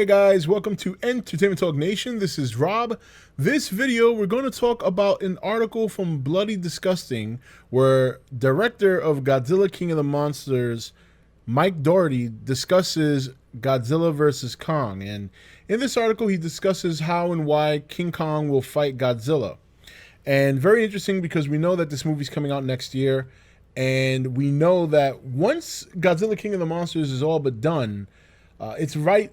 Hey guys, welcome to Entertainment Talk Nation. This is Rob. This video, we're going to talk about an article from Bloody Disgusting where director of Godzilla King of the Monsters, Mike Daugherty, discusses Godzilla versus Kong. And in this article, he discusses how and why King Kong will fight Godzilla. And very interesting because we know that this movie's coming out next year. And we know that once Godzilla King of the Monsters is all but done, it's right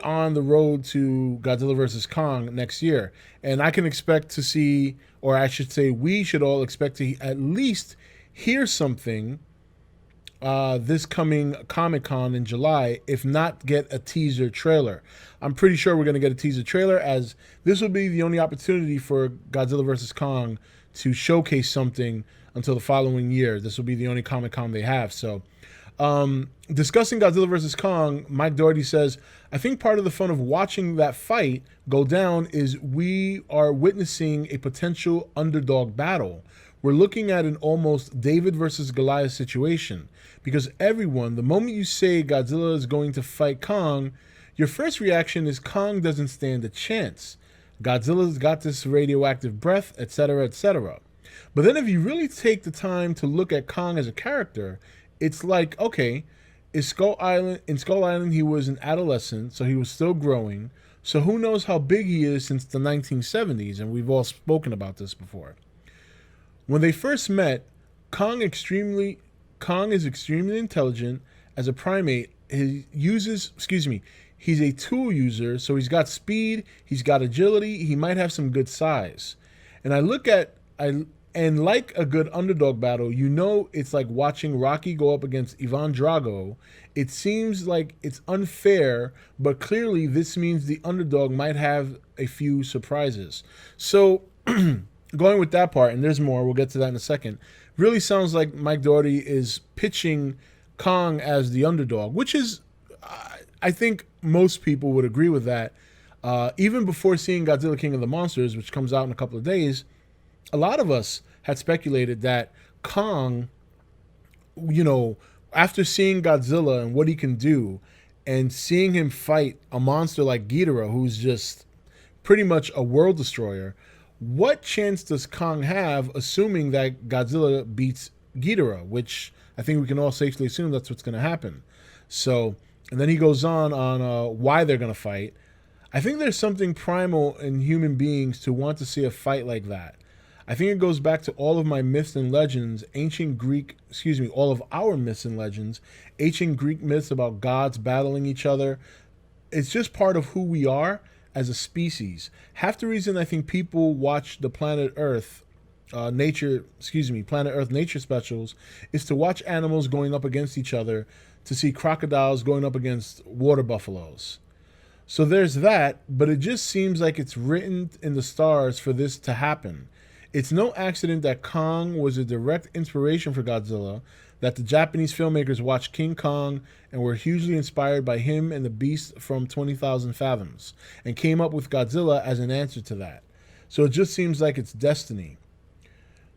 on the road to Godzilla vs. Kong next year. And I can expect to see, or I should say we should all expect to at least hear something this coming Comic-Con in July, if not get a teaser trailer. I'm pretty sure we're going to get a teaser trailer, as this will be the only opportunity for Godzilla vs. Kong to showcase something until the following year. This will be the only Comic-Con they have. So discussing Godzilla vs. Kong, Mike Daugherty says, I think part of the fun of watching that fight go down is we are witnessing a potential underdog battle. We're looking at an almost David versus Goliath situation, because everyone, the moment you say Godzilla is going to fight Kong, your first reaction is Kong doesn't stand a chance. Godzilla's got this radioactive breath, etc., etc. But then if you really take the time to look at Kong as a character, it's like, okay, in Skull Island, he was an adolescent, so he was still growing. So who knows how big he is since the 1970s, and we've all spoken about this before. When they first met, Kong is extremely intelligent as a primate. He's a tool user, so he's got speed, he's got agility, he might have some good size. And like a good underdog battle, you know it's like watching Rocky go up against Ivan Drago. It seems like it's unfair, but clearly this means the underdog might have a few surprises. So going with that part, and there's more, we'll get to that in a second, really sounds like Mike Daugherty is pitching Kong as the underdog, which is, I think most people would agree with that. Even before seeing Godzilla King of the Monsters, which comes out in a couple of days, a lot of us had speculated that Kong, after seeing Godzilla and what he can do, and seeing him fight a monster like Ghidorah, who's just pretty much a world destroyer, what chance does Kong have, assuming that Godzilla beats Ghidorah, which I think we can all safely assume that's what's going to happen. So, and then he goes on why they're going to fight. I think there's something primal in human beings to want to see a fight like that. I think it goes back to all of my myths and legends, all of our myths and legends, ancient Greek myths about gods battling each other. It's just part of who we are as a species. Half the reason I think people watch the Planet Earth nature specials is to watch animals going up against each other, to see crocodiles going up against water buffaloes. So there's that, but it just seems like it's written in the stars for this to happen. It's no accident that Kong was a direct inspiration for Godzilla, that the Japanese filmmakers watched King Kong and were hugely inspired by him and the beast from 20,000 Fathoms, and came up with Godzilla as an answer to that. So it just seems like it's destiny.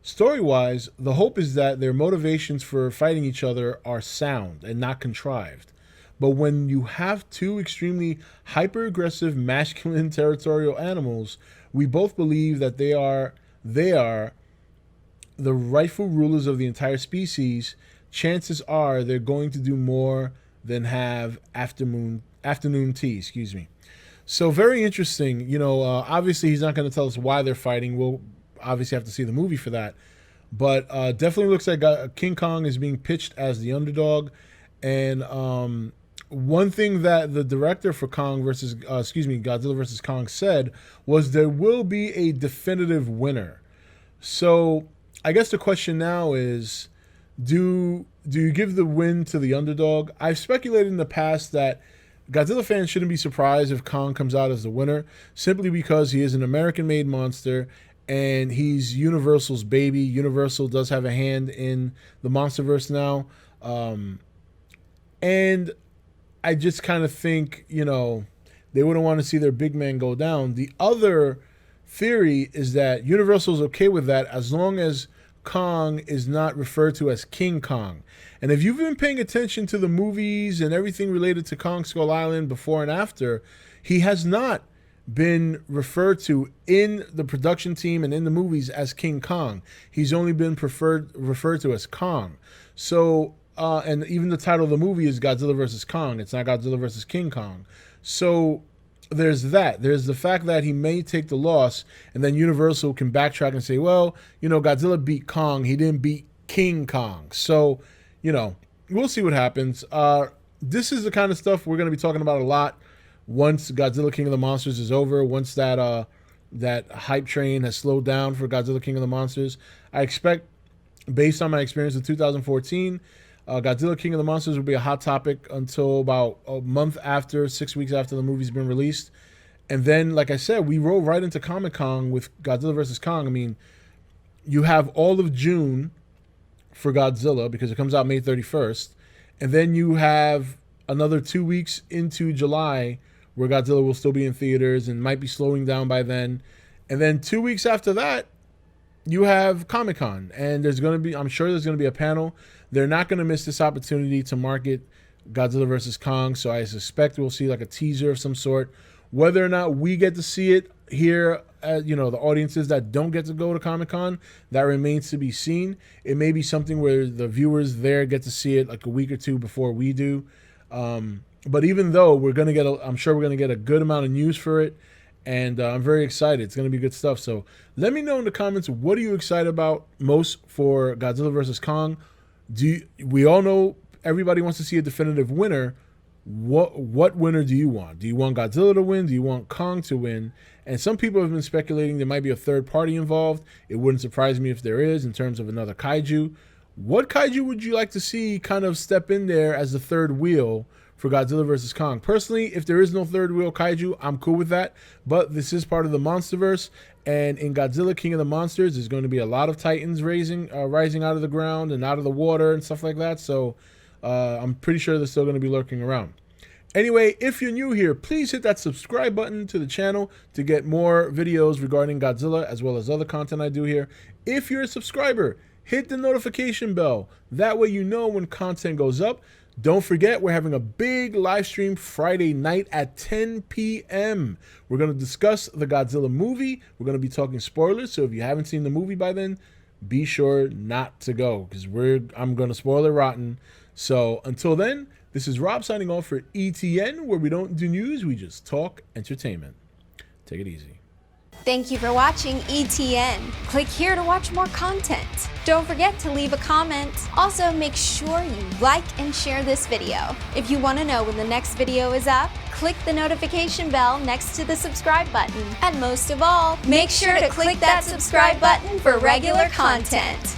Story-wise, the hope is that their motivations for fighting each other are sound and not contrived. But when you have two extremely hyper-aggressive, masculine, territorial animals, we both believe that they are the rightful rulers of the entire species. Chances are they're going to do more than have afternoon tea, So very interesting. Obviously he's not going to tell us why they're fighting. We'll obviously have to see the movie for that. But definitely looks like King Kong is being pitched as the underdog. And one thing that the director for Godzilla vs. Kong said was there will be a definitive winner. So I guess the question now is, do you give the win to the underdog? I've speculated in the past that Godzilla fans shouldn't be surprised if Kong comes out as the winner, simply because he is an American-made monster and he's Universal's baby. Universal does have a hand in the Monsterverse now. And I just kind of think, they wouldn't want to see their big man go down. The other theory is that Universal's okay with that as long as Kong is not referred to as King Kong. And if you've been paying attention to the movies and everything related to Kong Skull Island before and after, he has not been referred to in the production team and in the movies as King Kong. He's only been referred to as Kong. So, and even the title of the movie is Godzilla vs. Kong. It's not Godzilla vs. King Kong. So there's that. There's the fact that he may take the loss, and then Universal can backtrack and say, well, you know, Godzilla beat Kong. He didn't beat King Kong. So, you know, we'll see what happens. This is the kind of stuff we're going to be talking about a lot once Godzilla King of the Monsters is over, once that that hype train has slowed down for Godzilla King of the Monsters. I expect, based on my experience in 2014, Godzilla King of the Monsters will be a hot topic until about a month after, 6 weeks after the movie's been released. And then, like I said, we roll right into Comic-Con with Godzilla vs. Kong. I mean, you have all of June for Godzilla because it comes out May 31st. And then you have another 2 weeks into July where Godzilla will still be in theaters and might be slowing down by then. And then 2 weeks after that, you have Comic-Con. And there's going to be, I'm sure there's going to be a panel. They're not going to miss this opportunity to market Godzilla vs. Kong. So I suspect we'll see like a teaser of some sort. Whether or not we get to see it here, you know, the audiences that don't get to go to Comic-Con, that remains to be seen. It may be something where the viewers there get to see it like a week or two before we do. But even though we're going to get, I'm sure we're going to get a good amount of news for it. And I'm very excited. It's going to be good stuff. So let me know in the comments, what are you excited about most for Godzilla vs. Kong? We all know everybody wants to see a definitive winner. What winner do you want? Do you want Godzilla to win? Do you want Kong to win? And some people have been speculating there might be a third party involved. It wouldn't surprise me if there is, in terms of another kaiju. What kaiju would you like to see kind of step in there as the third wheel for Godzilla vs. Kong? Personally, if there is no third wheel kaiju, I'm cool with that. But this is part of the Monsterverse, and in Godzilla King of the Monsters, there's going to be a lot of titans rising out of the ground and out of the water and stuff like that. So I'm pretty sure they're still going to be lurking around. Anyway, if you're new here, please hit that subscribe button to the channel to get more videos regarding Godzilla as well as other content I do here. If you're a subscriber, hit the notification bell. That way you know when content goes up. Don't forget, we're having a big live stream Friday night at 10 p.m. We're going to discuss the Godzilla movie. We're going to be talking spoilers, so if you haven't seen the movie by then, be sure not to go, because I'm going to spoil it rotten. So until then, this is Rob signing off for E.T.N, where we don't do news, we just talk entertainment. Take it easy. Thank you for watching E.T.N. Click here to watch more content. Don't forget to leave a comment. Also, make sure you like and share this video. If you want to know when the next video is up, click the notification bell next to the subscribe button. And most of all, make sure to click that subscribe button for regular content.